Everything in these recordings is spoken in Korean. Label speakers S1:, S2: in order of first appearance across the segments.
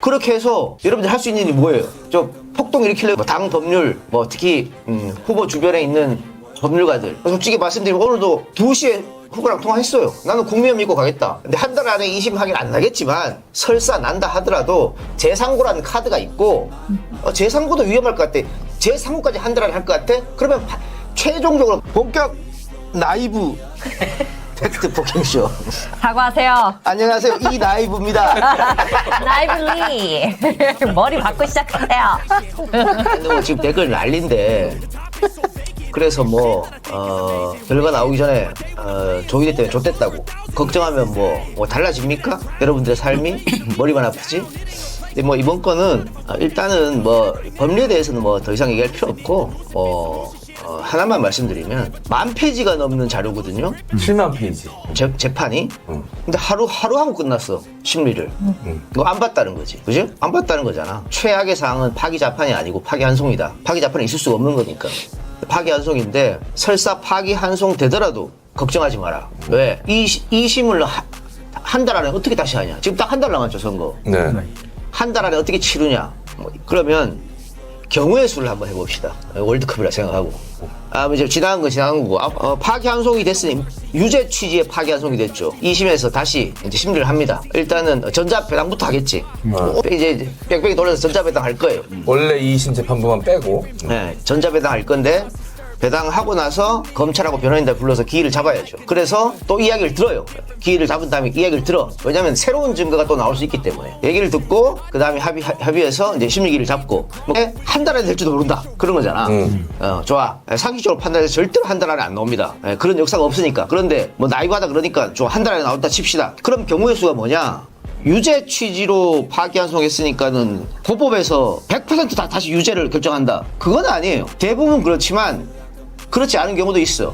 S1: 그렇게 해서 여러분들 할 수 있는 일이 뭐예요? 저 폭동 일으키려고 당 법률, 뭐 특히 후보 주변에 있는 법률가들. 솔직히 말씀드리면 오늘도 2시에 후보랑 통화했어요. 나는 국민을 믿고 가겠다. 근데 한 달 안에 2심 확인 안 나겠지만 설사 난다 하더라도 재상고라는 카드가 있고 재상고도 위험할 것 같아. 재상고까지 한 달 안에 할 것 같아? 그러면 최종적으로 본격 라이브 팩트 폭행쇼.
S2: 사과하세요.
S1: 안녕하세요. 이 라이브입니다.
S2: 라이블리. 머리 받고 시작하세요.
S1: 근데 뭐 지금 댓글 난리인데 그래서 결과 나오기 전에 조기대 때문에 좆됐다고 걱정하면 뭐 달라집니까? 여러분들의 삶이 머리만 아프지? 근데 뭐 이번 건은 일단은 법률에 대해서는 더 이상 얘기할 필요 없고 하나만 말씀드리면 10,000페이지가 넘는 자료거든요.
S3: 7만 페이지.
S1: 재판이. 근데 하루 하고 끝났어. 심리를. 이거 안 봤다는 거지. 그지? 안 봤다는 거잖아. 최악의 상황은 파기자판이 아니고 파기환송이다. 파기자판이 있을 수가 없는 거니까. 파기환송인데 설사 파기환송 되더라도 걱정하지 마라. 왜? 이 심을 한 달 안에 어떻게 다시 하냐. 지금 딱 한 달 남았죠, 선거.
S3: 네.
S1: 한 달 안에 어떻게 치르냐. 그러면 경우의 수를 한번 해봅시다. 월드컵이라 생각하고. 이제 지나간 건 지나간 거고. 파기환송이 됐으니 유죄 취지의 파기환송이 됐죠. 2심에서 다시 이제 심리를 합니다. 일단은 전자배당부터 하겠지. 이제 빽빽이 돌려서 전자배당 할 거예요.
S3: 원래 2심 재판부만 빼고.
S1: 네, 전자배당 할 건데 배당하고 나서 검찰하고 변호인들 불러서 기일을 잡아야죠. 그래서 또 이야기를 들어요. 기일을 잡은 다음에 이야기를 들어. 왜냐면 새로운 증거가 또 나올 수 있기 때문에. 얘기를 듣고 그 다음에 합의해서 이제 심리기를 잡고 한 달 안에 될지도 모른다. 그런 거잖아. 좋아. 상식적으로 판단해서 절대로 한 달 안에 안 나옵니다. 그런 역사가 없으니까. 그런데 나이브하다 그러니까 좀 한 달 안에 나온다 칩시다. 그럼 경우의 수가 뭐냐? 유죄 취지로 파기환송했으니까는 고법에서 100% 다시 유죄를 결정한다. 그건 아니에요. 대부분 그렇지만 그렇지 않은 경우도 있어.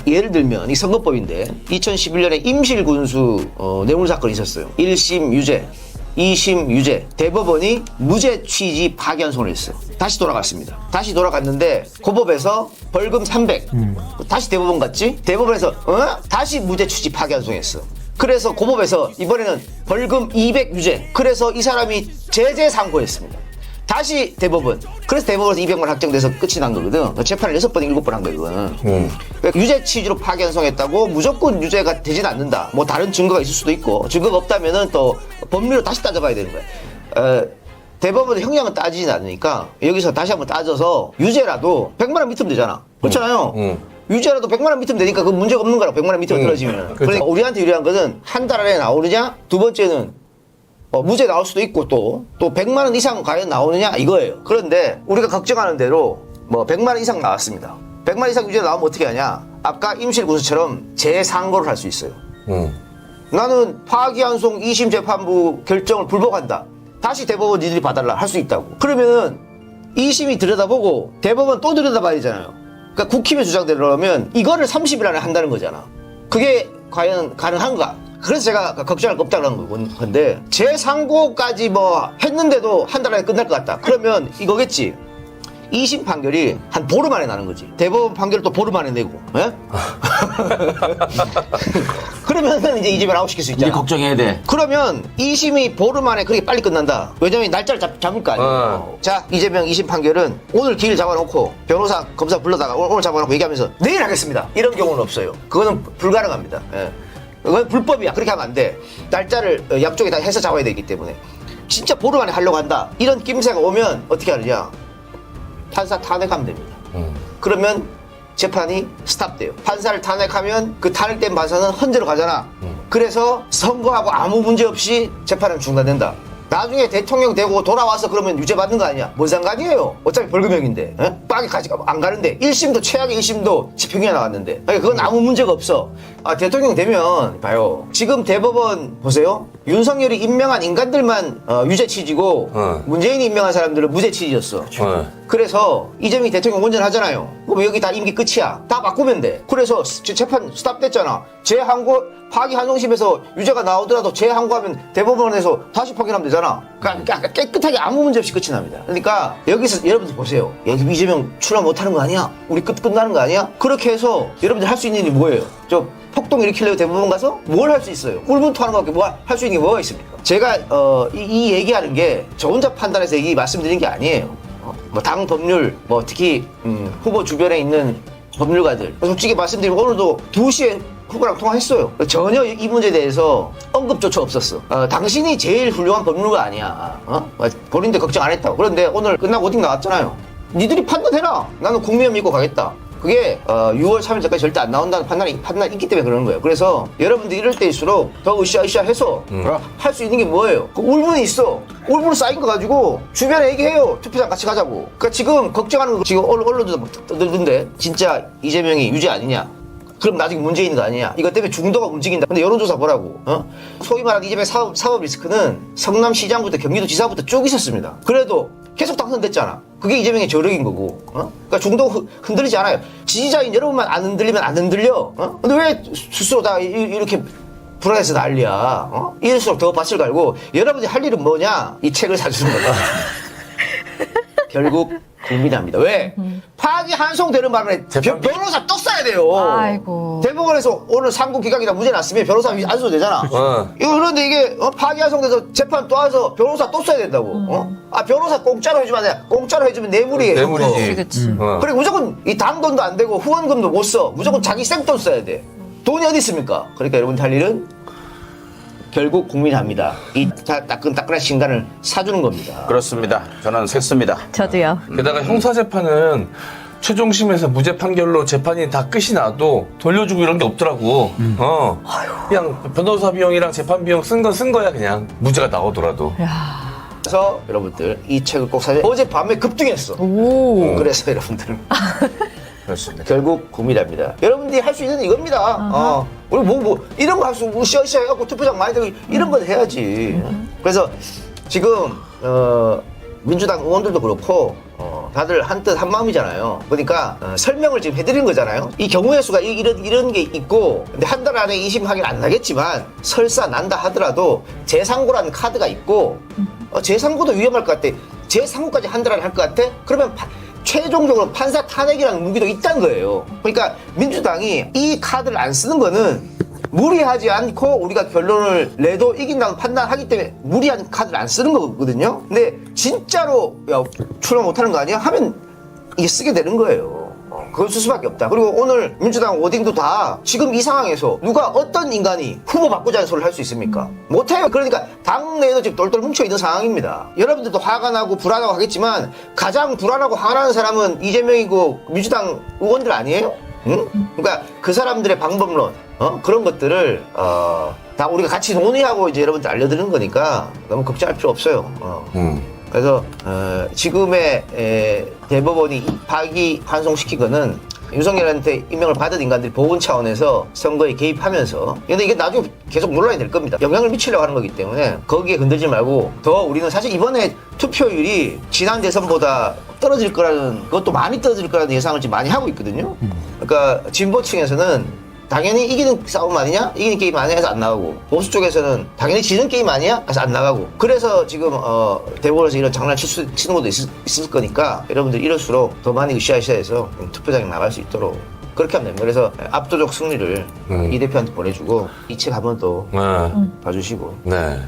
S1: 예를 들면 이 선거법인데 2011년에 임실군수 뇌물사건이 있었어요. 1심 유죄, 2심 유죄. 대법원이 무죄 취지 파기환송을 했어요. 다시 돌아갔습니다. 다시 돌아갔는데 고법에서 벌금 300. 다시 대법원 갔지? 대법원에서 다시 무죄 취지 파기환송했어. 그래서 고법에서 이번에는 벌금 200 유죄. 그래서 이 사람이 제재상고했습니다. 다시 대법원. 그래서 대법원에서 200만 확정돼서 끝이 난 거거든. 재판을 6번, 7번 한 거야, 이거는. 그러니까 유죄 취지로 파기환송했다고 무조건 유죄가 되진 않는다. 다른 증거가 있을 수도 있고, 증거가 없다면은 또 법리로 다시 따져봐야 되는 거야. 대법원의 형량은 따지진 않으니까 여기서 다시 한번 따져서 유죄라도 100만 원 밑으면 되잖아. 그렇잖아요. 유죄라도 100만 원 밑으면 되니까 그 문제가 없는 거라. 100만 원 밑으로 떨어지면. 그러니까 우리한테 유리한 것은 한 달 안에 나오느냐, 두 번째는 무죄 나올 수도 있고 또 100만 원 이상 과연 나오느냐 이거예요. 그런데 우리가 걱정하는 대로 100만 원 이상 나왔습니다. 100만 원 이상 유죄 나오면 어떻게 하냐? 아까 임실군수처럼 재상고를 할 수 있어요. 나는 파기환송 2심 재판부 결정을 불복한다. 다시 대법원 니들이 봐달라 할 수 있다고. 그러면은 2심이 들여다보고 대법원 또 들여다봐야 되잖아요. 그러니까 국힘의 주장대로라면 이거를 30일 안에 한다는 거잖아. 그게 과연 가능한가? 그래서 제가 걱정할 거 없다는 건데 재상고까지 했는데도 한 달 안에 끝날 것 같다. 그러면 이거겠지. 2심 판결이 한 보름 안에 나는 거지. 대법원 판결을 또 보름 안에 내고. 그러면은 이제 이재명 아웃시킬 수 있잖아.
S4: 이제 걱정해야 돼.
S1: 그러면 2심이 보름 안에 그렇게 빨리 끝난다. 왜냐면 날짜를 잡을 거 아니에요. 자, 이재명 2심 판결은 오늘 기일 잡아놓고 변호사, 검사 불러다가 오늘 잡아놓고 얘기하면서 내일 하겠습니다. 이런 경우는 없어요. 그거는 불가능합니다. 그건 불법이야. 그렇게 하면 안 돼. 날짜를 양쪽에 다 해서 잡아야 되기 때문에. 진짜 보름 안에 하려고 한다. 이런 낌새가 오면 어떻게 하느냐. 판사 탄핵하면 됩니다. 그러면 재판이 스탑돼요. 판사를 탄핵하면 그 탄핵된 판사는 헌재로 가잖아. 그래서 선거하고 아무 문제 없이 재판은 중단된다. 나중에 대통령 되고 돌아와서 그러면 유죄 받는 거 아니야? 뭔 상관이에요? 어차피 벌금형인데. 빡이 안 가는데 1심도 최악의 1심도 집행유예 나왔는데. 그건 아무 문제가 없어. 대통령 되면 봐요. 지금 대법원 보세요. 윤석열이 임명한 인간들만 유죄 취지고 문재인이 임명한 사람들은 무죄 취지였어. 그래서 이재명이 대통령 운전하잖아요. 그럼 여기 다 임기 끝이야. 다 바꾸면 돼. 그래서 재판 스탑됐잖아. 재항고 파기환송심에서 유죄가 나오더라도 재항고하면 대법원에서 다시 파기하면 되잖아. 그러니까 깨끗하게 아무 문제 없이 끝이 납니다. 그러니까 여기서 여러분들 보세요. 여기 이재명 출마 못하는 거 아니야? 우리 끝나는 거 아니야? 그렇게 해서 여러분들 할 수 있는 일이 뭐예요? 폭동 일으키려고 대법원 가서 뭘 할 수 있어요? 꿀분투하는 거밖에 뭐 할 수 있는 게 뭐가 있습니까? 제가 이 얘기하는 게 저 혼자 판단해서 얘기 말씀드린 게 아니에요. 뭐 당 법률, 뭐 특히 후보 주변에 있는 법률가들 솔직히 말씀드리면 오늘도 2시에 후보랑 통화했어요. 전혀 이 문제에 대해서 언급조차 없었어. 당신이 제일 훌륭한 법률가 아니야. 본인도 걱정 안 했다고. 그런데 오늘 끝나고 어디 나왔잖아요. 니들이 판단해라. 나는 국민을 믿고 가겠다. 그게 6월 3일까지 절대 안 나온다는 판단이 있기 때문에 그러는 거예요. 그래서 여러분들 이럴 때일수록 더 으쌰으쌰해서 할 수 있는 게 뭐예요? 그 울분이 있어. 울분 쌓인 거 가지고 주변에 얘기해요. 투표장 같이 가자고. 그러니까 지금 걱정하는 거 지금 언론도 막 떠들던데 진짜 이재명이 유죄 아니냐? 그럼 나중에 문제 있는 거 아니냐? 이것 때문에 중도가 움직인다. 근데 여론조사 보라고. 소위 말하는 이재명 사법 리스크는 성남시장부터 경기도지사부터 쭉 있었습니다. 그래도 계속 당선됐잖아. 그게 이재명의 저력인 거고. 그러니까 중도 흔들리지 않아요. 지지자인 여러분만 안 흔들리면 안 흔들려. 근데 왜 스스로 다 이렇게 불안해서 난리야? 이럴수록 더 밭을 갈고 여러분들이 할 일은 뭐냐? 이 책을 사주는 거다. 결국 국민합니다. 왜? 파기환송되는 바람에 변호사 또 써야 돼요.
S2: 아이고.
S1: 대법원에서 오늘 상고 기각이나 무죄 났으면 변호사 안 써도 되잖아. 이거 그런데 이게 파기환송돼서 재판 또 와서 변호사 또 써야 된다고. 변호사 공짜로 해주면 안 돼. 공짜로 해주면 뇌물이에요.
S3: 뇌물이지.
S2: 그치.
S1: 그리고 무조건 이 당 돈도 안 되고 후원금도 못 써. 무조건 자기 생돈 써야 돼. 돈이 어디 있습니까? 그러니까 여러분 할 일은 결국 국민이 합니다. 이 따끈따끈한 신간을 사주는 겁니다.
S4: 그렇습니다. 저는 샜습니다.
S2: 저도요.
S3: 게다가 형사재판은 최종심에서 무죄 판결로 재판이 다 끝이 나도 돌려주고 이런 게 없더라고. 그냥 변호사 비용이랑 재판 비용 쓴 거야 그냥 무죄가 나오더라도.
S1: 그래서 여러분들 이 책을 꼭 사세요. 어젯밤에 급등했어.
S2: 오.
S1: 그래서 여러분들
S3: 그렇습니다.
S1: 결국 국민합니다. 여러분들이 할 수 있는 이겁니다. 우리 뭐 이런 거 할 수 으쌰으쌰 해갖고 투표장 많이 되고 이런 건 해야지. 그래서 지금 민주당 의원들도 그렇고 다들 한뜻 한마음이잖아요. 그러니까 설명을 지금 해드리는 거잖아요. 이 경우의 수가 이런 게 있고 근데 한 달 안에 2심 확인 안 나겠지만 설사 난다 하더라도 재상고라는 카드가 있고 재상고도 위험할 것 같아. 재상고까지 한 달 안에 할 것 같아? 그러면 최종적으로 판사 탄핵이라는 무기도 있다는 거예요. 그러니까 민주당이 이 카드를 안 쓰는 거는 무리하지 않고 우리가 결론을 내도 이긴다는 판단하기 때문에 무리한 카드를 안 쓰는 거거든요. 근데 진짜로 출마 못하는 거 아니야? 하면 이게 쓰게 되는 거예요. 그걸 쓸 수밖에 없다. 그리고 오늘 민주당 워딩도 다 지금 이 상황에서 누가 어떤 인간이 후보 바꾸자는 소리를 할 수 있습니까? 못해요. 그러니까 당내에도 지금 똘똘 뭉쳐있는 상황입니다. 여러분들도 화가 나고 불안하고 하겠지만 가장 불안하고 화가 나는 사람은 이재명이고 민주당 의원들 아니에요? 응? 그러니까 그 사람들의 방법론 그런 것들을 다 우리가 같이 논의하고 이제 여러분들 알려드리는 거니까 너무 걱정할 필요 없어요. 그래서 지금의 대법원이 파기환송시킨 거는 윤석열한테 임명을 받은 인간들이 보훈 차원에서 선거에 개입하면서 근데 이게 나중에 계속 논란이 될 겁니다. 영향을 미치려고 하는 거기 때문에 거기에 흔들지 말고 더 우리는 사실 이번에 투표율이 지난 대선보다 떨어질 거라는 그것도 많이 떨어질 거라는 예상을 지금 많이 하고 있거든요. 그러니까 진보층에서는 당연히 이기는 싸움 아니냐? 이기는 게임 아니야? 해서 안 나가고 보수 쪽에서는 당연히 지는 게임 아니야? 해서 안 나가고 그래서 지금 대법원에서 이런 장난을 치는 것도 있을 거니까 여러분들 이럴수록 더 많이 으쌰으쌰해서 투표장에 나갈 수 있도록 그렇게 하면 됩니다. 그래서 압도적 승리를 이 대표한테 보내주고 이 책 한번 또 봐주시고
S3: 네.